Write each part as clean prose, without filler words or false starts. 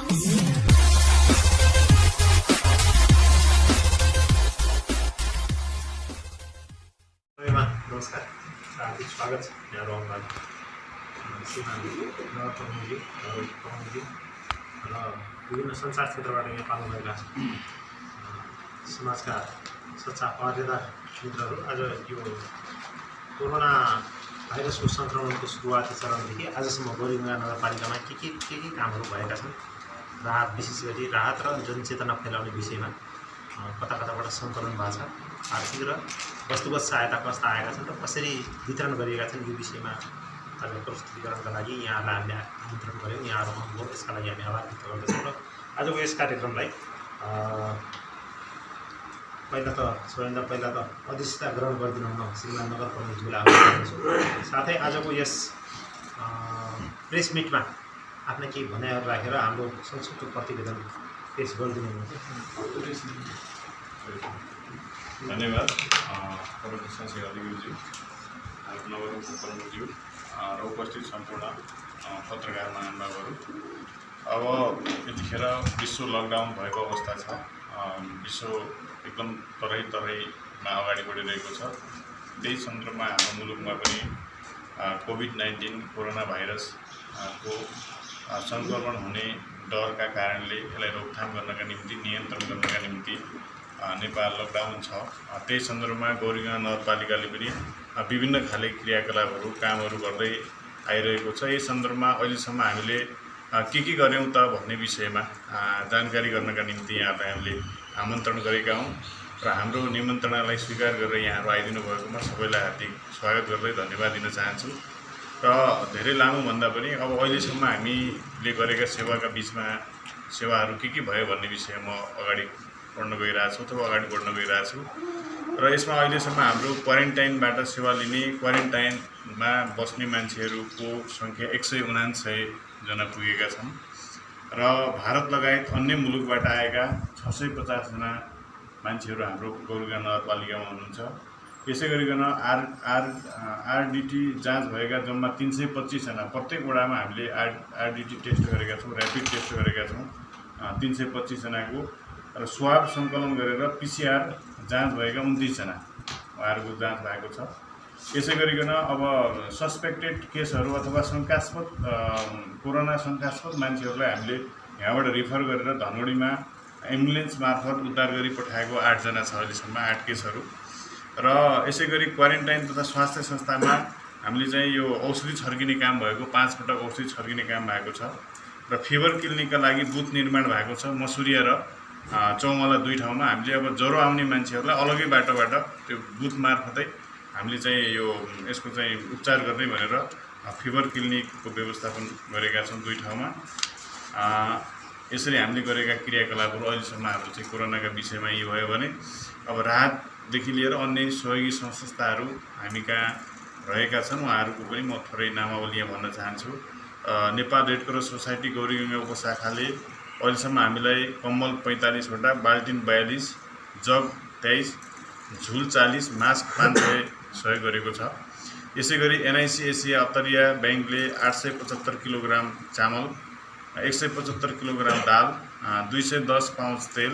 नमस्कार, हार्दिक स्वागत छ यहाँ रङमा श्रीमान नरप्रमुजी प्रमुजी र विभिन्न संसार क्षेत्रबाट यहाँ पाल्नुभएका समाजका सच्चा पहरेदार मित्रहरू। आज यो कोरोना भाइरसको सङ्क्रमणको सुरुवाती चरणदेखि आजसम्म गौरीगङ्गा नगरपालिकामा के कामहरू भएका छन्, राहत विशेष गरी राहत र जनचेतना फैलाउने विषयमा कता कताबाट सङ्कलन भएको छ, आर्थिक र वस्तुगत सहायता कस्ता आएका छन् र कसरी वितरण गरिएका छन्, यो विषयमा आज प्रस्तुतिकरणका लागि यहाँलाई हामीले आमन्त्रण गऱ्यौँ। यहाँहरू आउनुभयो, यसका लागि हामी आभार व्यक्त गर्दछौँ। र आजको यस कार्यक्रमलाई सबैभन्दा पहिला त अध्यक्षता ग्रहण गरिदिनु हुन श्रीमान नगर प्रमुखज्यूलाई आभार गर्दछु। साथै आजको यस प्रेस मिटमा आफ्ना केही भनाइहरू राखेर हाम्रो संक्षिप्त प्रतिवेदन पेश गरिदिनु हुनुहुन्छ। धन्यवाद प्रमुख संसदीय अधिकृतज्यू, नगर प्रमुखज्यू र उपस्थित सम्पूर्ण पत्रकार महानुभावहरू। अब यतिखेर विश्व लकडाउन भएको अवस्था छ। विश्व एकदम तराईमा अगाडि बढिरहेको छ। त्यही सन्दर्भमा हाम्रो मुलुकमा पनि कोभिड-19 कोरोना भाइरसको सङ्क्रमण हुने डरका कारणले यसलाई रोकथाम गर्नका निम्ति, नियन्त्रण गर्नका निम्ति नेपाल लकडाउन छ। त्यही सन्दर्भमा गौरीगङ्गा नगरपालिकाले पनि विभिन्न खाले क्रियाकलापहरू कामहरू गर्दै आइरहेको छ। यस सन्दर्भमा अहिलेसम्म हामीले के गऱ्यौँ त भन्ने विषयमा जानकारी गर्नका निम्ति यहाँलाई हामीले आमन्त्रण गरेका हौँ र हाम्रो निमन्त्रणालाई स्वीकार गरेर यहाँहरू आइदिनु भएकोमा सबैलाई हार्दिक स्वागत गर्दै धन्यवाद दिन चाहन्छु। र धेरै लामो भन्दा पनि अब अहिलेसम्म हामीले गरेका सेवाका बिचमा सेवाहरू के भयो भन्ने विषयमा अगाडि बढ्न गइरहेको छु अथवा अगाडि बढ्न गइरहेको छु। र यसमा अहिलेसम्म हाम्रो क्वारेन्टाइनबाट सेवा लिने, क्वारेन्टाइनमा बस्ने मान्छेहरूको सङ्ख्या 179 जना पुगेका छन् र भारत लगायत अन्य मुलुकबाट आएका 650 जना मान्छेहरू हाम्रो गौरीगङ्गा नगरपालिकामा हुनुहुन्छ। यसै गरिकन आरडिटी जाँच भएका जम्मा 325 जना, प्रत्येक वडामा हामीले आरडिटी टेस्ट गरेका छौँ, ऱ्यापिड टेस्ट गरेका छौँ 325 जनाको, र स्वाब सङ्कलन गरेर पिसिआर जाँच भएका 29 जना उहाँहरूको जाँच भएको छ। यसै गरिकन अब सस्पेक्टेड केसहरू अथवा शङ्कास्पद कोरोना शङ्कास्पद मान्छेहरूलाई हामीले यहाँबाट रिफर गरेर धनगढीमा एम्बुलेन्स मार्फत उद्धार गरी पठाएको 8 जना छ अहिलेसम्म, 8 केसहरू। र यसै गरी क्वारेन्टाइन तथा स्वास्थ्य संस्थामा हामीले चाहिँ यो औषधि छर्किने काम भएको, 5 पटक औषधि छर्किने काम भएको छ। र फिभर क्लिनिकका लागि बुथ निर्माण भएको छ मसुरिया र चौमला 2 ठाउँमा। हामीले अब ज्वरो आउने मान्छेहरूलाई अलग्गै बाटोबाट त्यो बुथ मार्फतै हामीले चाहिँ यो यसको चाहिँ उपचार गर्ने भनेर फिभर क्लिनिकको व्यवस्थापन गरेका छौँ 2 ठाउँमा। यसरी हामीले गरेका क्रियाकलापहरू अहिलेसम्म हाम्रो चाहिँ कोरोनाका विषयमा यी भयो भने अब राहतदेखि लिएर अन्य सहयोगी संस्थाहरू हामी कहाँ रहेका छन् उहाँहरूको पनि म थोरै नामावली यहाँ भन्न चाहन्छु। Nepal red cross society Gauriganga उपशाखाले अहिलेसम्म हामीलाई कम्बल 45 वटा, बाल्टिन 42, जग 23, झुल 40, मास्क 500 सहयोग गरेको छ। यसै गरी एनआइसी एसिया अत्तरिया ब्याङ्कले 875 किलोग्राम चामल, 175 किलोग्राम दाल, 210 पाउच तेल,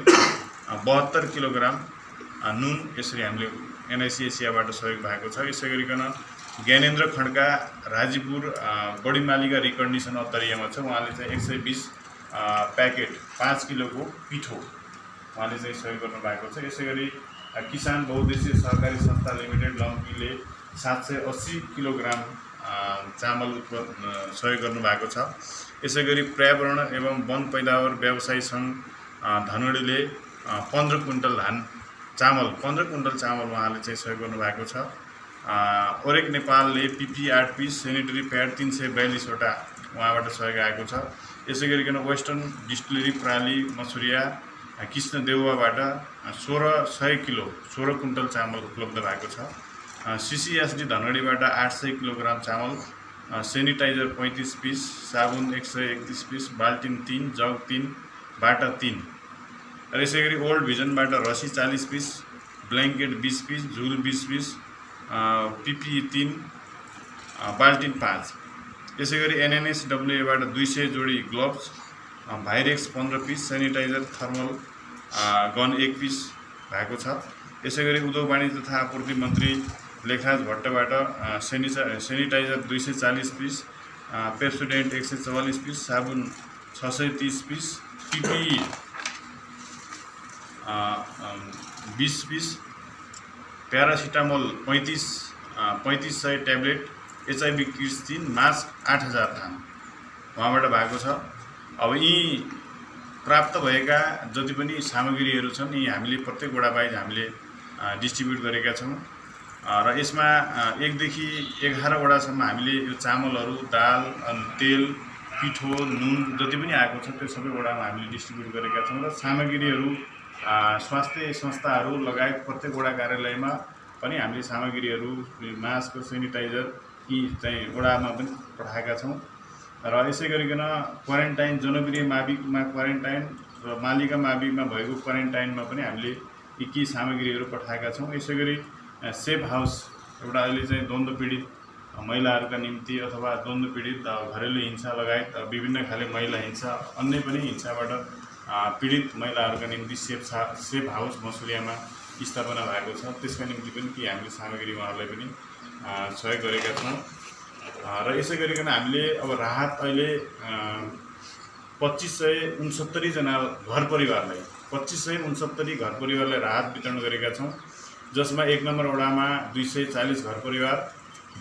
72 किलोग्राम नुन, यसरी हामीले एनआइसी एसियाबाट सहयोग भएको छ। यसै गरिकन ज्ञानेन्द्र खड्का राजीपुर बडीमालिका रिकन्डिसन अत्तरियामा छ, उहाँले चाहिँ 120 प्याकेट 5 किलोको पिठो उहाँले चाहिँ सहयोग गर्नुभएको छ। यसै गरी किसान बहुद्देश्य सहकारी संस्था लिमिटेड लम्कीले 780 किलोग्राम चामल सहयोग गर्नुभएको छ। यसै गरी पर्यावरण एवं वन पैदावार व्यवसायी सङ्घ धनगढीले 15 कुइन्टल चामल उहाँले चाहिँ सहयोग गर्नुभएको छ। ओरेक नेपालले पिपी 8 पिस, सेनिटरी प्याड 342 वटा उहाँबाट सहयोग आएको छ। यसै गरिकन वेस्टर्न डिस्टिलरी प्राली मसुरिया कृष्ण देउवाबाट 16 कुइन्टल चामल उपलब्ध भएको छ। सिसिएसडी धनगढीबाट 800 किलोग्राम चामल, सेनिटाइजर 35 पिस, साबुन 131 पिस, बाल्टिन 3, जग 3, बाटा 3। र यसै गरी ओल्ड भिजनबाट रसी 40 पिस, ब्ल्याङ्केट 20 पिस, झुल 20 पिस, पिपी 3, बाल्टिन 5। यसै गरी एनएनएसडब्ल्यूएबाट 200 जोडी gloves, Virex 15 piece, sanitiser thermal gun 1 piece भएको छ। यसै गरी उद्योग वाणिज्य तथा आपूर्ति मन्त्री लेखराज भट्टबाट सेनिटाइजर 240 पिस, पेप्सोडेन्ट 144 पिस, साबुन 630 piece, PP 20 piece, paracetamol 3500 tablet, HIV kits 3, mask 8000 थान उहाँबाट भएको छ। अब यी प्राप्त भएका जति पनि सामग्रीहरू छन् यी हामीले प्रत्येक वडावाइज हामीले डिस्ट्रिब्युट गरेका छौँ र यसमा 1 देखि 11 वडासम्म हामीले यो चामलहरू, दाल, तेल, पिठो, नुन जति पनि आएको छ त्यो सबै वडामा हामीले डिस्ट्रिब्युट गरेका छौँ र सामग्रीहरू स्वास्थ्य संस्थाहरू लगायत प्रत्येक वडा कार्यालयमा पनि हामीले सामग्रीहरू मास्क, सेनिटाइजर यी चाहिँ वडामा पनि पठाएका छौँ र यसै गरिकन क्वारेन्टाइन जनप्रिय माविकमा क्वारेन्टाइन र मालिका माविकमा भएको क्वारेन्टाइनमा पनि हामीले यी सामग्रीहरू पठाएका छौँ। यसै गरी सेफ हाउस एउटा अहिले चाहिँ द्वन्द्व पीडित महिलाहरूका निम्ति अथवा द्वन्द्व पीडित घरेलु हिंसा लगायत विभिन्न खाले महिला हिंसा अन्य पनि हिंसाबाट पीडित महिलाहरूका निम्ति सेफ हाउस मसुरियामा स्थापना भएको छ। त्यसका निम्ति पनि कि हामीले सामग्री उहाँहरूलाई पनि सहयोग गरेका छौँ र यसै गरिकन हामीले अब राहत अहिले 2569 जना घर परिवारलाई 2569 घर परिवारलाई राहत वितरण गरेका छौँ, जसमा 1 नम्बर वडामा 240 घर परिवार,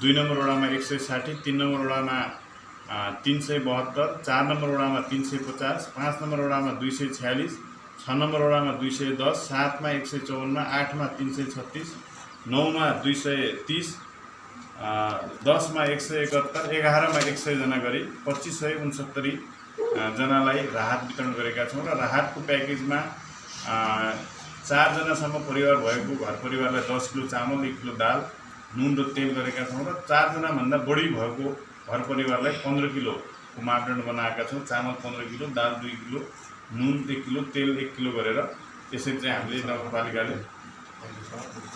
2 नम्बर वडामा 160, 3 नम्बर वडामा 372, 4 नम्बर वडामा 350, 5 नम्बर वडामा 246, 6 नम्बर वडामा 210, 7 मा 154, 8 मा 336, 9 मा 230, 10 मा 171, 11 मा 100 जना गरी 2569 जनालाई राहत वितरण गरेका छौँ र राहतको प्याकेजमा 4 जनासम्म परिवार भएको घर परिवारलाई 10 किलो चामल, 1 किलो दाल, नुन र तेल गरेका छौँ र 4 जनाभन्दा बढी भएको घर परिवारलाई 15 किलोको मापदण्ड बनाएका छौँ। चामल 15 किलो, दाल 2 किलो, नुन 1 किलो, तेल 1 किलो गरेर यसरी चाहिँ हामीले नगरपालिकाले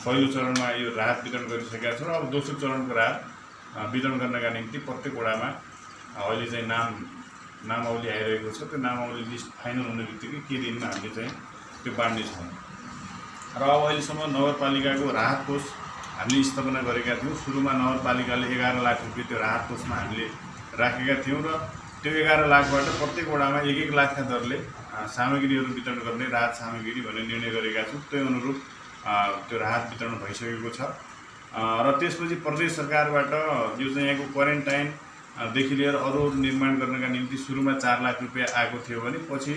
पहिलो चरणमा यो राहत वितरण गरिसकेका छौँ र अब दोस्रो चरणको राहत वितरण गर्नका निम्ति प्रत्येक वडामा अहिले चाहिँ नामावली आइरहेको छ। त्यो नामावली लिस्ट फाइनल हुने बित्तिकै के दिनमा हामीले चाहिँ त्यो बाँड्नेछौँ र अब अहिलेसम्म नगरपालिकाको राहत कोष हामीले स्थापना गरेका थियौँ। सुरुमा नगरपालिकाले 11 लाख रुपियाँ त्यो राहत कोषमा हामीले राखेका थियौँ र त्यो 11 लाखबाट प्रत्येक वडामा 1-1 लाखका दरले सामग्रीहरू वितरण गर्ने राहत सामग्री भन्ने निर्णय गरेका छौँ। त्यो अनुरूप त्यो राहत वितरण भइसकेको छ र त्यसपछि प्रदेश सरकारबाट यो चाहिँ यहाँको क्वारेन्टाइनदेखि लिएर अरू निर्माण गर्नका निम्ति सुरुमा 4 लाख रुपियाँ आएको थियो भने पछि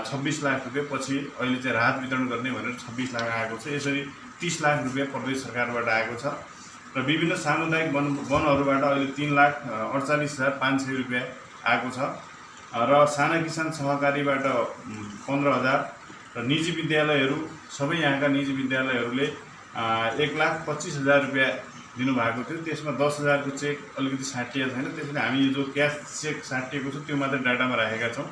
26 लाख रुपियाँ, पछि अहिले चाहिँ राहत वितरण गर्ने भनेर 26 लाख आएको छ। यसरी 30 लाख रुपियाँ प्रदेश सरकारबाट आएको छ र विभिन्न सामुदायिक वनहरूबाट अहिले 3,48,500 रुपियाँ आएको छ र साना किसान सहकारीबाट 15,000 र निजी विद्यालयहरू सबै यहाँका निजी विद्यालयहरूले 1,25,000 रुपियाँ दिनुभएको थियो। त्यसमा 10,000 को चेक अलिकति साटिएको छैन, त्यसैले हामी यो जो क्यास चेक साटिएको छ त्यो मात्रै डाटामा राखेका छौँ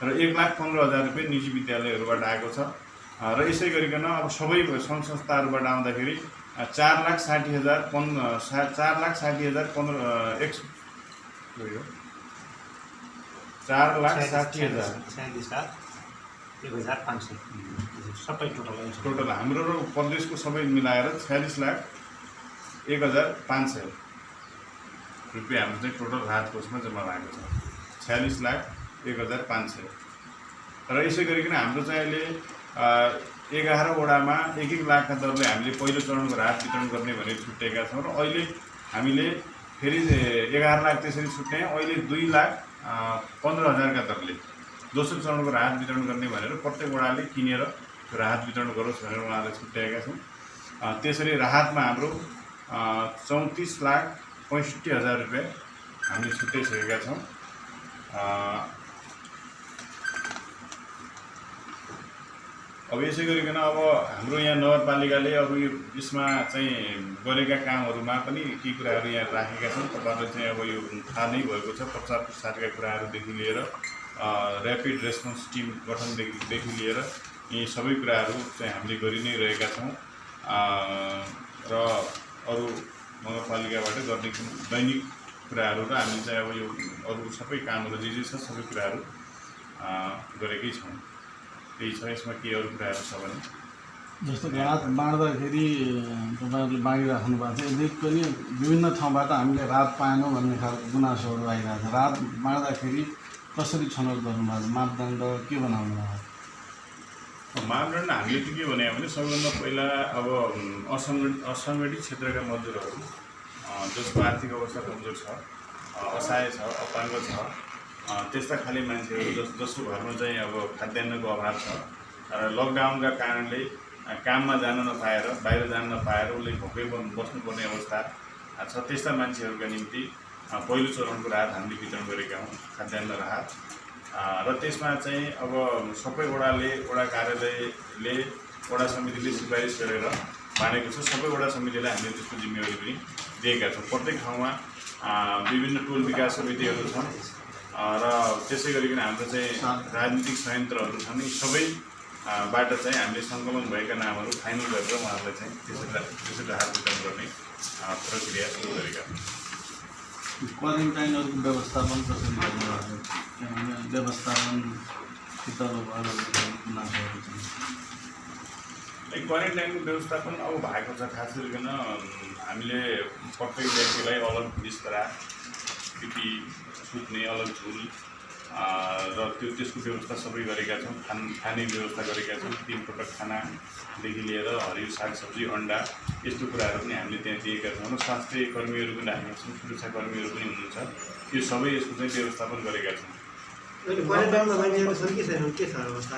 र 1,15,000 रुपियाँ निजी विद्यालयहरूबाट आएको छ र यसै गरिकन अब सबै सङ्घ संस्थाहरूबाट आउँदाखेरि 4,60,000 सबै टोटल हाम्रो र प्रदेशको सबै मिलाएर 46,01,500 रुपियाँ हाम्रो चाहिँ टोटल राहत कोषमा जम्मा भएको छ। 46,01,500 र यसै गरिकन हाम्रो चाहिँ अहिले 11 वडामा 1-1 लाखका दरले हामीले पहिलो चरणको राहत वितरण गर्ने भनेर छुट्याएका छौँ र अहिले हामीले फेरि 11 लाख त्यसरी छुट्यायौँ। अहिले 2,15,000 का दरले दोस्रो चरणको राहत वितरण गर्ने भनेर प्रत्येक वडाले किनेर राहत वितरण गरोस् भनेर उहाँलाई छुट्याएका छौँ। त्यसरी राहतमा हाम्रो 34,65,000 रुपियाँ हामीले छुट्याइसकेका छौँ। अब यसै गरिकन अब हाम्रो यहाँ नगरपालिकाले अब यसमा चाहिँ गरेका कामहरूमा पनि केही कुराहरू यहाँ राखेका छन्। तपाईँहरूले चाहिँ अब यो थाहा नै भएको छ, प्रचार प्रसारका कुराहरूदेखि लिएर ऱ्यापिड रेस्पोन्स टिम गठनदेखि लिएर यी सबै कुराहरू चाहिँ हामीले गरि नै रहेका छौँ र अरू नगरपालिकाबाट गर्ने दैनिक कुराहरू र हामी चाहिँ अब यो अरू सबै कामहरू जे छ सबै कुराहरू गरेकै छौँ। त्यही छ। यसमा के अरू कुराहरू छ भने जस्तो रात बाँड्दाखेरि तपाईँहरूले बाँडिराख्नु भएको छ, यदि पनि विभिन्न ठाउँबाट हामीले रात पाएनौँ भन्ने खालको गुनासोहरू आइरहेको छ। रात बाँड्दाखेरि कसरी छनौट गर्नुभएको छ, मापदण्ड के बनाउनु भएको छ? मापदण्ड हामीले के भने सबैभन्दा पहिला अब असङ्गठित क्षेत्रका मजदुरहरू जसको आर्थिक अवस्था कमजोर छ, असहाय छ, अपाङ्ग छ, त्यस्ता खाले मान्छेहरू जसको घरमा चाहिँ अब खाद्यान्नको अभाव छ र लकडाउनका कारणले काममा जान नपाएर, बाहिर जान नपाएर उसले भोकै बस्नुपर्ने अवस्था छ, त्यस्ता मान्छेहरूका निम्ति पहिलो चरणको राहत हामीले वितरण गरेका हौँ, खाद्यान्न राहत। र त्यसमा चाहिँ अब सबै वडा कार्यालयले, वडा समितिले सिफारिस गरेर बाँडेको छ। सबै वडा समितिलाई हामीले त्यसको जिम्मेवारी पनि दिएका छौँ। प्रत्येक ठाउँमा विभिन्न टोल विकास समितिहरू छन् र त्यसै गरिकन हाम्रो चाहिँ राजनीतिक संयन्त्रहरू छन्। यी सबैबाट चाहिँ हामीले सङ्कलन भएका नामहरू फाइनल गरेर उहाँहरूलाई चाहिँ त्यसरी राहत वितरण गर्ने प्रक्रिया सुरु गरेका छौँ। क्वारेन्टाइनहरूको व्यवस्थापन कसरी गर्नुभएको छ? किनभने व्यवस्थापनसित गुनासोहरू छन्। क्वारेन्टाइनको व्यवस्थापन अब भएको छ। खास गरिकन हामीले प्रत्येक व्यक्तिलाई अलग बिस्तरा, पिपी, सुत्ने अलग झुल र त्यसको व्यवस्था सबै गरेका छौँ। खाने व्यवस्था गरेका छौँ। 3 पटक खानादेखि लिएर हरियो सागसब्जी, अन्डा यस्तो कुराहरू पनि हामीले त्यहाँ दिएका छौँ। र स्वास्थ्य कर्मीहरू पनि राखेका छौँ, सुरक्षा कर्मीहरू पनि हुनुहुन्छ। यो सबै यसको चाहिँ व्यवस्थापन गरेका छौँ। अहिले क्वारेन्टाइनमा मान्छेहरू छन् कि छैनन्, के छ अवस्था?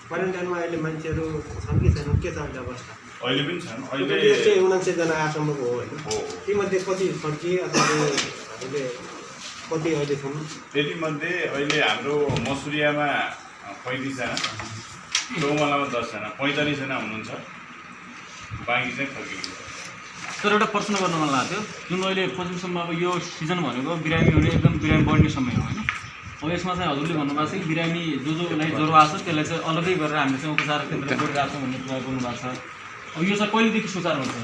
क्वारेन्टाइनमा अहिले मान्छेहरू छन् कि छैनन्, के छ अहिले अवस्था? अहिले पनि छन्। अहिले 179 जना आसम्मको हो होइन? तीमध्ये कति फर्किए अथवा अहिले कति अहिले छन्? त्यतिमध्ये अहिले हाम्रो मसुरियामा 35 जना, चौमलामा 10 जना, 45 जना हुनुहुन्छ। बाँकी चाहिँ फर्किन्छ। तर एउटा प्रश्न गर्न मन लाग्थ्यो, जुन अहिले पश्चिमसम्म अब यो सिजन भनेको बिरामी हुने एकदम बिरामी बढ्ने समय हो होइन? अब यसमा चाहिँ हजुरले भन्नुभएको छ कि बिरामी जोलाई ज्वरो आएको छ त्यसलाई चाहिँ अलग्गै गरेर हामीले चाहिँ उपचार केन्द्र गरिरहेको छौँ भन्ने कुरा गर्नुभएको छ। अब यो चाहिँ कहिलेदेखि सुचार हुन्छ?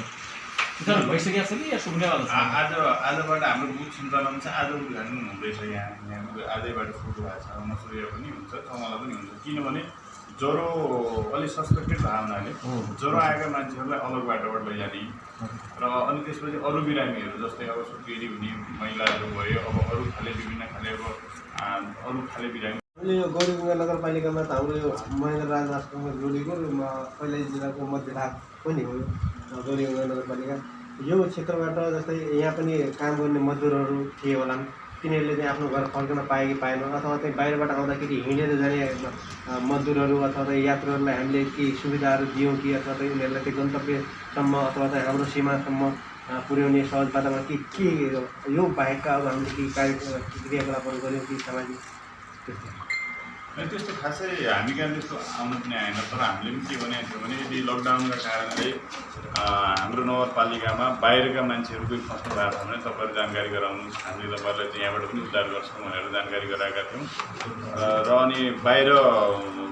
सुचार भइसकेको छ कि या सुन्नेवाला छ? आजबाट हाम्रो बुथ सञ्चालन चाहिँ आज उद्घाटन हुँदैछ। यहाँ आजैबाट सुरु भएको छ। मसुरिया पनि हुन्छ, चौमला पनि हुन्छ। किनभने ज्वरो अलिक सस्पेक्टेड भएको हुनाले ज्वरो आएका मान्छेहरूलाई अलग बाटोबाट लैजाने र अनि त्यसपछि अरू बिरामीहरू जस्तै अब सुत्केरी हुने महिलाहरू भयो, अब अरू खाले विभिन्न खाले अब अरू खाले बिरामी। अहिले यो गौरीगङ्गा नगरपालिकामा त हाम्रो यो महेन्द्र राज राष्ट्रसँग जोडेको पहिल्यै जिल्लाको मध्य भाग पनि हो यो गौरीगङ्गा नगरपालिका। यो क्षेत्रबाट जस्तै यहाँ पनि काम गर्ने मजदुरहरू थिए होलान्, तिनीहरूले चाहिँ आफ्नो घर फर्कन पाए कि पाएन, अथवा चाहिँ बाहिरबाट आउँदाखेरि हिँडेर जाने मजदुरहरू अथवा चाहिँ यात्रुहरूलाई हामीले केही सुविधाहरू दियौँ कि, अथवा चाहिँ उनीहरूलाई त्यो गन्तव्यसम्म अथवा चाहिँ हाम्रो सीमासम्म पुर्याउने सहज बाटोमा के यो बाहेकका अब हामीले केही क्रियाकलापहरू गऱ्यौँ कि सामाजिक त्यस्तो खासै हामी कहाँ त्यस्तो आउनु पनि आएन। तर हामीले पनि के भनेको थियो भने यदि लकडाउनका कारणले हाम्रो नगरपालिकामा बाहिरका मान्छेहरू कोही फस्नु भएको छ भने तपाईँहरू जानकारी गराउनुहोस्, हामीले तपाईँहरूलाई चाहिँ यहाँबाट पनि उद्धार गर्छौँ भनेर जानकारी गराएका थियौँ। र अनि बाहिर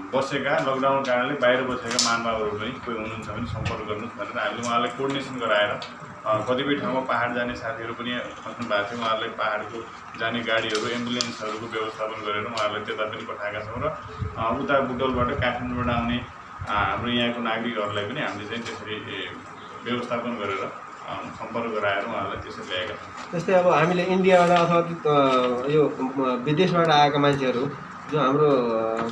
बसेका, लकडाउनको कारणले बाहिर बसेका महानुभावहरू पनि कोही हुनुहुन्छ भने सम्पर्क गर्नुहोस् भनेर हामीले उहाँलाई कोर्डिनेसन गराएर कतिपय ठाउँमा पाहाड जाने साथीहरू पनि फस्नु भएको थियो। उहाँहरूलाई पाहाडको जाने गाडीहरू, एम्बुलेन्सहरूको व्यवस्थापन गरेर उहाँहरूलाई त्यता पनि पठाएका छौँ। र उता बुटोलबाट, काठमाडौँबाट आउने हाम्रो यहाँको नागरिकहरूलाई पनि हामीले चाहिँ त्यसरी व्यवस्थापन गरेर सम्पर्क गराएर उहाँहरूलाई त्यसरी ल्याएका छौँ। जस्तै अब हामीले इन्डियाबाट अथवा यो विदेशबाट आएका मान्छेहरू जो हाम्रो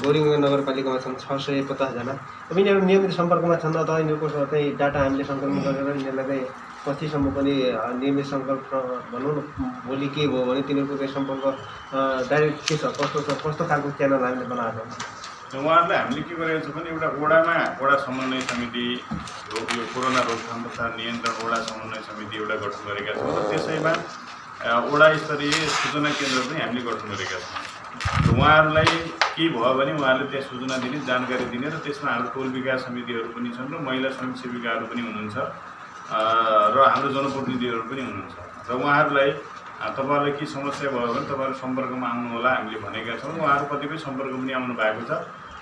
गौरीगङ्गा नगरपालिकामा छन् 650 जना। अब यिनीहरू नियमित सम्पर्कमा छन् अथवा यिनीहरूको चाहिँ डाटा हामीले सङ्कलन गरेर यिनीहरूलाई चाहिँ पछिसम्म पनि नियमित सम्पर्क भनौँ न, भोलि के भयो भने तिनीहरूको चाहिँ सम्पर्क डाइरेक्ट के छ, कस्तो खालको च्यानल हामीले बनाएको छ? उहाँहरूलाई हामीले के गरेको छ भने एउटा वडा समन्वय समिति, यो कोरोना रोकथाम तथा नियन्त्रण वडा समन्वय समिति एउटा गठन गरेका छौँ। र त्यसैमा वडा स्तरीय सूचना केन्द्र पनि हामीले गठन गरेका छौँ। उहाँहरूलाई के भयो भने उहाँहरूले त्यहाँ सूचना दिने, जानकारी दिने, र त्यसमा हाम्रो टोल विकास समितिहरू पनि छन् र महिला स्वयंसेविकाहरू पनि हुनुहुन्छ र हाम्रो जनप्रतिनिधिहरू पनि हुनुहुन्छ। र उहाँहरूलाई तपाईँहरूलाई के समस्या भयो भने तपाईँहरू सम्पर्कमा आउनु होला हामीले भनेका छौँ। उहाँहरू कतिपय सम्पर्क पनि आउनु भएको छ।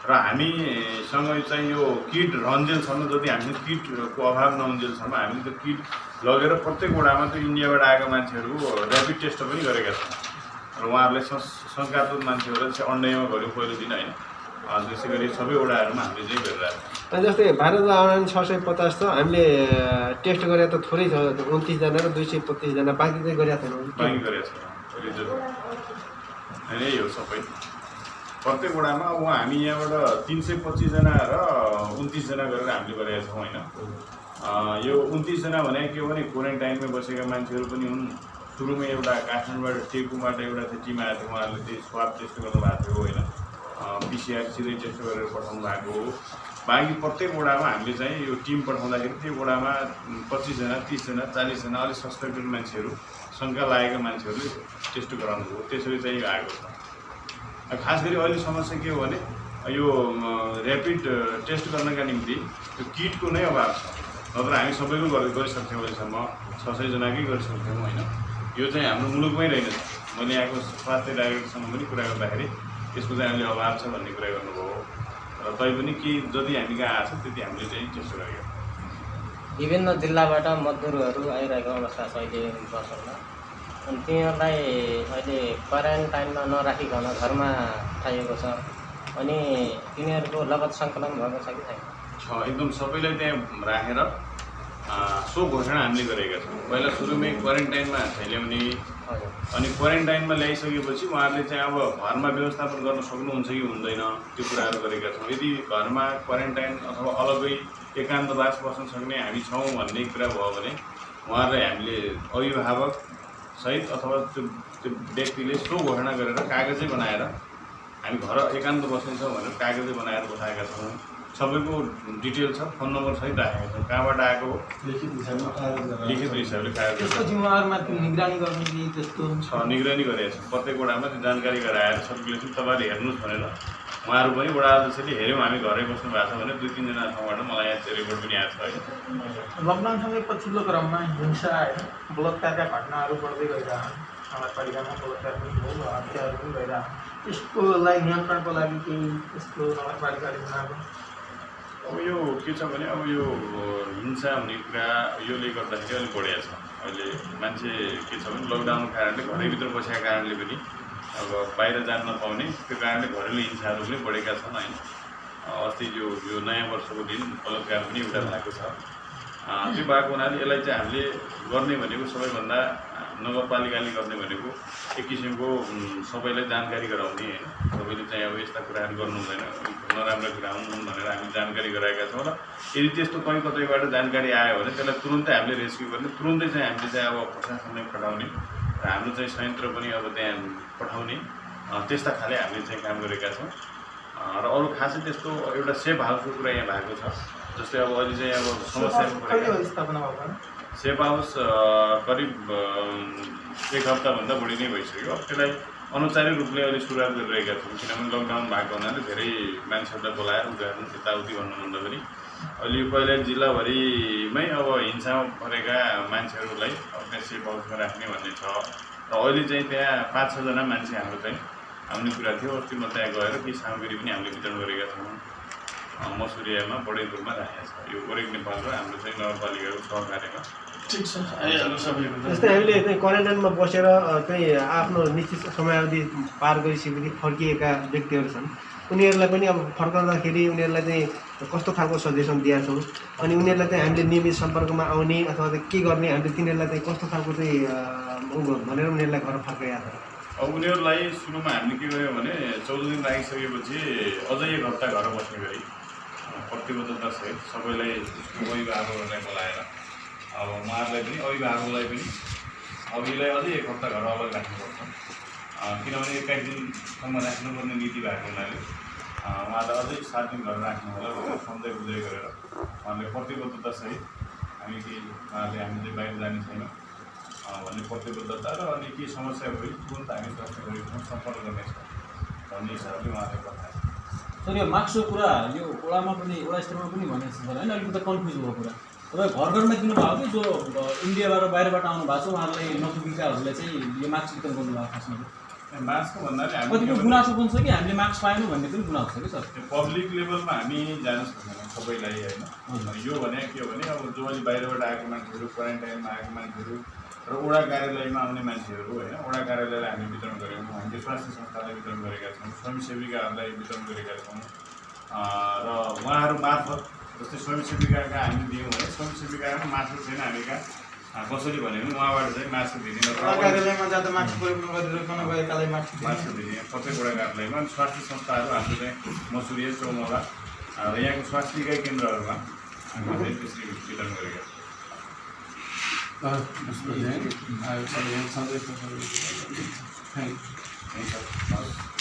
र हामीसँग चाहिँ यो किट रहन्जेलसम्म, जति हामीले किटको अभाव नहुन्जेलसम्म हामीले त्यो किट लगेर प्रत्येक वडामा त्यो इन्डियाबाट आएका मान्छेहरू ऱ्यापिड टेस्ट पनि गरेका छौँ। र उहाँहरूलाई शङ्कास्पद मान्छेहरूलाई चाहिँ अन्डाइमा गऱ्यौँ पहिलो दिन होइन। त्यसै गरी सबै वडाहरूमा हामीले चाहिँ गरिरहेको छौँ। अनि जस्तै भारतमा आउन 650 छ, हामीले टेस्ट गरे त थोरै छ, 29 जना र 225 जना, बाँकी चाहिँ गरेका छैनौँ। बाँकी गरेका छौँ रिजल्ट यही हो सबै प्रत्येक वडामा। अब हामी यहाँबाट 325 जना र 29 जना गरेर हामीले गरेका छौँ होइन। यो 29 जना भने के हो भने क्वारेन्टाइनमै बसेका मान्छेहरू पनि हुन्। सुरुमै एउटा काठमाडौँबाट टेकुबाट एउटा चाहिँ टिम आएको थियो, उहाँहरूले चाहिँ स्वाब टेस्ट गर्नुभएको थियो होइन, PCR सिधै टेस्ट गरेर पठाउनु भएको हो। बाँकी प्रत्येक वडामा हामीले चाहिँ यो टिम पठाउँदाखेरि त्यो वडामा 25 जना 30 जना 40 जना अलिक सस्पेक्टेड मान्छेहरू, शङ्का लागेका मान्छेहरूले टेस्ट गराउनु हो। त्यसरी चाहिँ यो आएको छ। खास गरी अहिले समस्या के हो भने यो ऱ्यापिड टेस्ट गर्नका निम्ति त्यो किटको नै अभाव छ। नत्र हामी सबैको गरिसक्थ्यौँ, अहिलेसम्म 600 जनाकै गरिसक्थ्यौँ होइन। यो चाहिँ हाम्रो मुलुकमै रहेनछ। मैले यहाँको स्वास्थ्य डाइरेक्टरसँग पनि कुरा गर्दाखेरि यसको चाहिँ हामीले अभाव छ भन्ने कुरा गर्नुभयो र तैपनि कि जति हामी कहाँ आएको छ त्यति हामीले चाहिँ टेस्ट गरेका छौँ। विभिन्न जिल्लाबाट मजदुरहरू आइरहेको अवस्था छ अहिले बसमा। अनि तिनीहरूलाई अहिले क्वारेन्टाइनमा नराखिकन घरमा पठाइएको छ। अनि तिनीहरूको लगत सङ्कलन भएको छ कि छैन? एकदम सबैलाई त्यहाँ राखेर सो घोषणा हामीले गरेका छौँ। पहिला सुरुमै क्वारेन्टाइनमा ल्याउने, अनि क्वारेन्टाइनमा ल्याइसकेपछि उहाँहरूले चाहिँ अब घरमा व्यवस्थापन गर्न सक्नुहुन्छ कि हुँदैन त्यो कुराहरू गरेका छौँ। यदि घरमा क्वारेन्टाइन अथवा अलग्गै एकान्तवास बस्न सक्ने हामी छौँ भन्ने कुरा भयो भने उहाँहरूलाई हामीले अभिभावक सहित अथवा त्यो व्यक्तिले सो घोषणा गरेर कागजै बनाएर हामी घर एकान्त बस्नेछौँ भनेर कागजै बनाएर पठाएका छौँ। सबैको डिटेल छ, फोन नम्बर सहित राखेका छौँ, कहाँबाट आएको हो लिखित हिसाबले कागज त्यसको जिम्मेवारमाथि निगरानी गर्ने कि त्यस्तो छ। निगरानी गरेका छौँ प्रत्येक वडामा त्यो जानकारी गराएर सर्कुलेसन तपाईँले हेर्नुहोस् भनेर उहाँहरू पनि वडा अध्यक्षले हेऱ्यौँ हामी घरै बस्नु भएको छ भने 2-3 जना ठाउँबाट मलाई यहाँ चाहिँ रिपोर्ट पनि आएको छ होइन। लकडाउनसँगै पछिल्लो क्रममा हिंसा होइन, बलात्कारका घटनाहरू बढ्दै गइरहन्, नगरपालिकामा बलात्कार पनि भयो, हत्याहरू पनि भइरहन्। यसकोलाई नियन्त्रणको लागि केही यस्तो नगरपालिकाले बनाएको? अब यो के छ भने अब यो हिंसा हुने कुरा योले गर्दाखेरि अलिक बढिया छ। अहिले मान्छे के छ भने लकडाउनको कारणले घरैभित्र बसेका कारणले पनि अब बाहिर जान नपाउने, त्यो कारणले घरेलु हिंसाहरू पनि बढेका छन् होइन। अस्ति यो नयाँ वर्षको दिन बलात्कार पनि एउटा भएको छ। त्यो भएको हुनाले यसलाई चाहिँ हामीले गर्ने भनेको सबैभन्दा नगरपालिकाले गर्ने भनेको एक किसिमको सबैलाई जानकारी गराउने होइन। सबैले चाहिँ अब यस्ता कुराहरू गर्नु हुँदैन, नराम्रा कुरा हुन् भनेर हामी जानकारी गराएका छौँ। र यदि त्यस्तो कहीँ कतैबाट जानकारी आयो भने त्यसलाई तुरुन्तै हामीले रेस्क्यु गर्ने, तुरुन्तै चाहिँ हामीले चाहिँ अब प्रशासनलाई पठाउने र हाम्रो चाहिँ संयन्त्र पनि अब त्यहाँ पठाउने, त्यस्ता खाले हामीले चाहिँ काम गरेका छौँ। र अरू खासै त्यस्तो एउटा सेफ हाउसको कुरा यहाँ भएको छ। जस्तै अब अहिले चाहिँ अब समस्या स्थापना भएको सेफ हाउस करिब 1 हप्ताभन्दा बढी नै भइसक्यो। अब त्यसलाई अनौपचारिक रूपले अहिले सुरुवात गरिरहेका छौँ, किनभने लकडाउन भएको हुनाले धेरै मान्छेहरूलाई बोलाएर उनीहरू यताउति भन्नुभन्दा पनि अहिले यो पहिला जिल्लाभरिमै अब हिंसामा परेका मान्छेहरूलाई अब त्यहाँ सेफ हाउसमा राख्ने भन्ने छ। र अहिले चाहिँ त्यहाँ 5-6 जना मान्छे हाम्रो चाहिँ आउने कुरा थियो। अस्ति म त्यहाँ गएर केही सामग्री पनि हामीले वितरण गरेका छौँ। मसुरियामा बडेपुरमा राखेका छ। यो गोरेक नेपाल र हाम्रो चाहिँ नगरपालिकाको सहकार्यमा ठिक छ आइहाल्नु सबैको। जस्तै हामीले चाहिँ क्वारेन्टाइनमा बसेर चाहिँ आफ्नो निश्चित समयावधि पार गरिसकेपछि फर्किएका व्यक्तिहरू छन्, उनीहरूलाई पनि अब फर्काउँदाखेरि उनीहरूलाई चाहिँ कस्तो खालको सजेसन दिएका छौँ? अनि उनीहरूलाई चाहिँ हामीले नियमित सम्पर्कमा आउने अथवा के गर्ने, हामीले तिनीहरूलाई चाहिँ कस्तो खालको चाहिँ भनेर उनीहरूलाई घर फर्काइया छ? अब उनीहरूलाई सुरुमा हामीले के गर्यौँ भने 14 दिन राखिसकेपछि अझै 1 हप्ता घर बस्ने गरी प्रतिबद्धतासहित सबैलाई अभिभावकहरूलाई बोलाएर अब उहाँहरूलाई पनि अभिभावकलाई पनि अब यसलाई अझै 1 हप्ता घर अलग राख्नुपर्छ, किनभने 21 दिनसम्म राख्नुपर्ने नीति भएको हुनाले उहाँलाई अझै 7 दिन घर राख्नु होला भनेर सम्झाइ बुझाइ गरेर उहाँले प्रतिबद्धतासहित हामी के उहाँहरूले हामी चाहिँ बाहिर जाने छैन भन्ने प्रतिबद्धता र अनि के समस्या भयो तुरन्त हामी स्वास्थ्य कर्मीसँग सम्पर्क गर्नेछौँ भन्ने हिसाबले उहाँले पठाए। सर यो मार्क्सको कुरा यो वडामा पनि वडा स्तरमा पनि भनेको छ सर होइन, अलिकति कन्फ्युज भएको कुरा। तपाईँ घर घरमा दिनुभएको कि जो इन्डियाबाट बाहिरबाट आउनु भएको छ उहाँहरूलाई नपुगेकाहरूलाई चाहिँ यो मार्क्स वितरण गर्नुभएको खासमा? मास्कको भन्नाले कतिको गुनासो पनि छ कि हामीले मार्क्स पाएनौँ भन्ने पनि गुनासो छ कि सर? त्यो पब्लिक लेभलमा हामी जान सक्दैनौँ सबैलाई होइन। यो भने के हो भने अब जो अहिले बाहिरबाट आएको मान्छेहरू, क्वारेन्टाइनमा आएको मान्छेहरू र वडा कार्यालयमा आउने मान्छेहरू होइन, वडा कार्यालयलाई हामी वितरण गरेका छौँ, हामीले स्वास्थ्य संस्थालाई वितरण गरेका छौँ, स्वयंसेविकाहरूलाई वितरण गरेका छौँ। र उहाँहरू मार्फत जस्तै स्वयंसेविकाका हामी दियौँ है, स्वयंसेविकामा मासु छैन हामी कहाँ कसरी भन्यो भने उहाँबाट चाहिँ मासु दिने कार्यालयमा जाँदा मासु प्रयोग नगरिरहेको गएकालाई मासु दिने प्रत्येकवटा कार्यालयमा स्वास्थ्य संस्थाहरू हाम्रो चाहिँ मसुरी चौमला र यहाँको स्वास्थ्य इकाइ केन्द्रहरूमा हामीले त्यसरी वितरण गरेका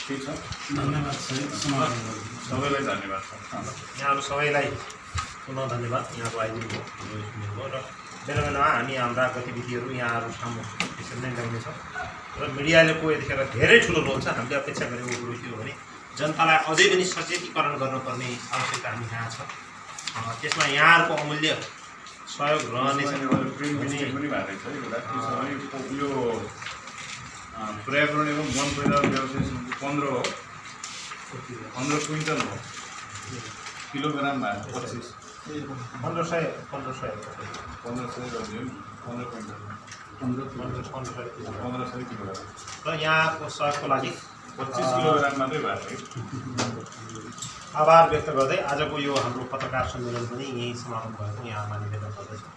ठिक छ। धन्यवाद सबैलाई धन्यवाद छ। यहाँहरू सबैलाई पुनः धन्यवाद यहाँको आइदिनुभयो सुन्नुभयो र बेला बेलामा हामी हाम्रा गतिविधिहरू यहाँहरू सामु त्यसरी नै ल्याउनेछौँ र मिडियाले को यतिखेर धेरै ठुलो रोल छ। हामीले अपेक्षा गरेको कुरो के हो भने जनतालाई अझै पनि सचेतीकरण गर्नुपर्ने आवश्यकता हामी यहाँ छ। त्यसमा यहाँहरूको अमूल्य सहयोग रहनेछ। पनि भएको छ एउटा यो पर्यावरण एवं वन पैदावार व्यवसाय समिति 15 क्विन्टल हो, किलोग्राम भएको 25 1500 गरिदियो 15 क्विन्टल 1500 किलोग्राम र यहाँको सहयोगको लागि 25 किलोग्राम मात्रै भएको है। आभार व्यक्त गर्दै आजको यो हाम्रो पत्रकार सम्मेलन पनि यहीँ समापन भएको यहाँमा निवेदन गर्दछु।